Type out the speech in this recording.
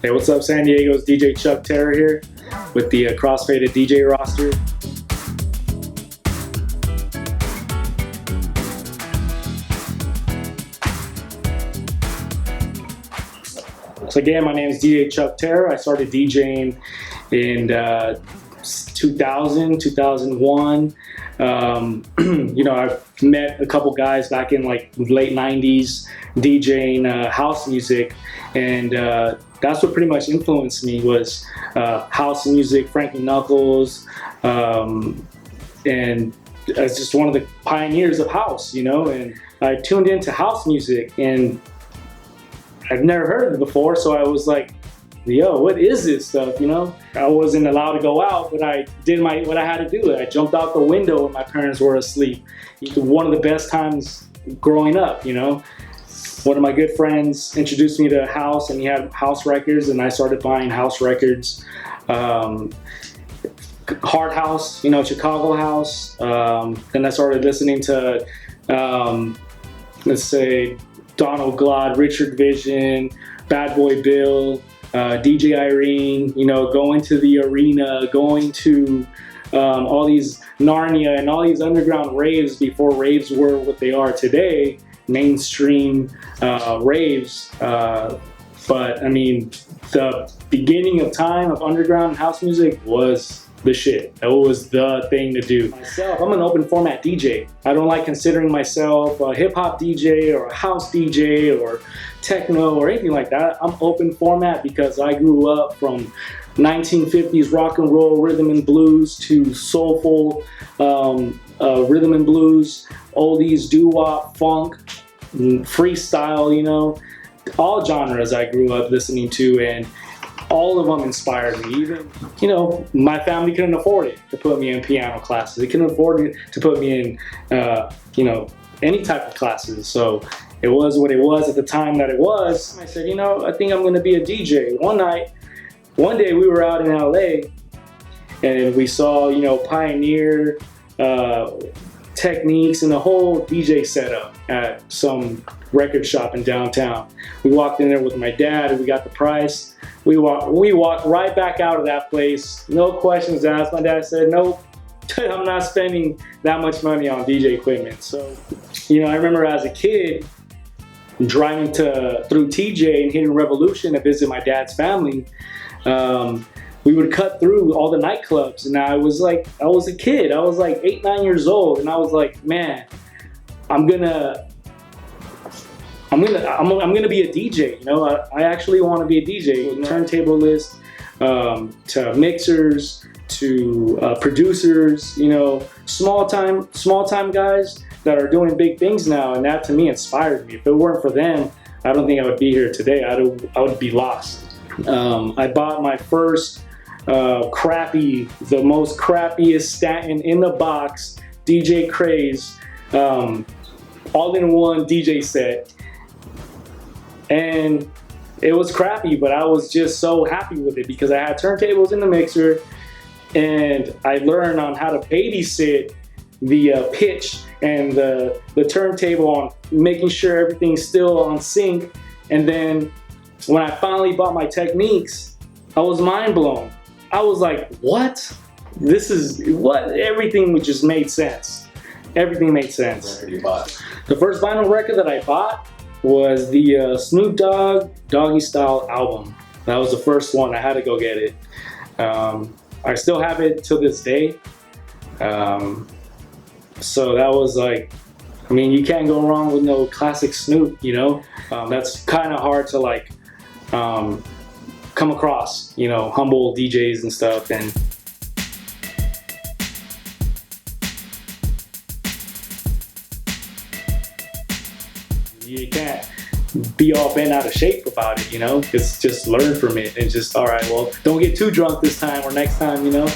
Hey, what's up, San Diego's DJ Chuck Terra here with the Crossfaded DJ roster. So again, my name is DJ Chuck Terra. I started DJing in 2000, 2001. You know, I've met a couple guys back in like late 90s DJing house music, and that's what pretty much influenced me was house music, Frankie Knuckles, and as just one of the pioneers of house, you know, and I tuned into house music and I've never heard of it before, so I was like, yo, what is this stuff, you know? I wasn't allowed to go out, but I did what I had to do. I jumped out the window when my parents were asleep. One of the best times growing up, you know? One of my good friends introduced me to house, and he had house records, and I started buying house records. Hard house, you know, Chicago house. Then I started listening to, let's say, Donald Glod, Richard Vision, Bad Boy Bill, DJ Irene, you know, going to the arena, going to all these Narnia and all these underground raves before raves were what they are today, mainstream raves. But I mean, the beginning of time of underground house music was the shit. That was the thing to do. Myself, I'm an open format DJ. I don't like considering myself a hip hop DJ or a house DJ or techno or anything like that. I'm open format because I grew up from 1950s rock and roll, rhythm and blues to soulful rhythm and blues, oldies, doo-wop, funk, freestyle, you know, all genres I grew up listening to, and all of them inspired me. Even, you know, my family couldn't afford it to put me in piano classes. They couldn't afford it to put me in, you know, any type of classes. So it was what it was at the time that it was. I said, you know, I think I'm going to be a DJ. One day we were out in LA and we saw, you know, Pioneer techniques and the whole DJ setup at some record shop in downtown. We walked in there with my dad and we got the price. We walked right back out of that place. No questions asked. My dad said, nope, I'm not spending that much money on DJ equipment. So, you know, I remember as a kid driving through TJ and hitting Revolution to visit my dad's family. We would cut through all the nightclubs, and I was a kid. I was like 8, 9 years old, and I was like, man, I'm gonna be a DJ. You know, I actually want to be a DJ. Turntable list, to mixers, to producers. You know, small time guys that are doing big things now, and that to me inspired me. If it weren't for them, I don't think I would be here today. I would be lost. I bought my first the most crappiest Stanton in the box DJ Craze all-in-one DJ set, and it was crappy, but I was just so happy with it because I had turntables in the mixer, and I learned on how to babysit the pitch and the turntable on making sure everything's still on sync. And then when I finally bought my techniques, I was mind blown. I was like, what? This is what? Everything just made sense. Everything made sense. What record you bought? The first vinyl record that I bought was the Snoop Dogg Doggy Style album. That was the first one. I had to go get it. I still have it to this day. So that was like, I mean, you can't go wrong with no classic Snoop, you know? That's kind of hard to like come across, you know, humble DJs and stuff. And you can't be all bent out of shape about it, you know? Just learn from it and just, all right, well, don't get too drunk this time or next time, you know?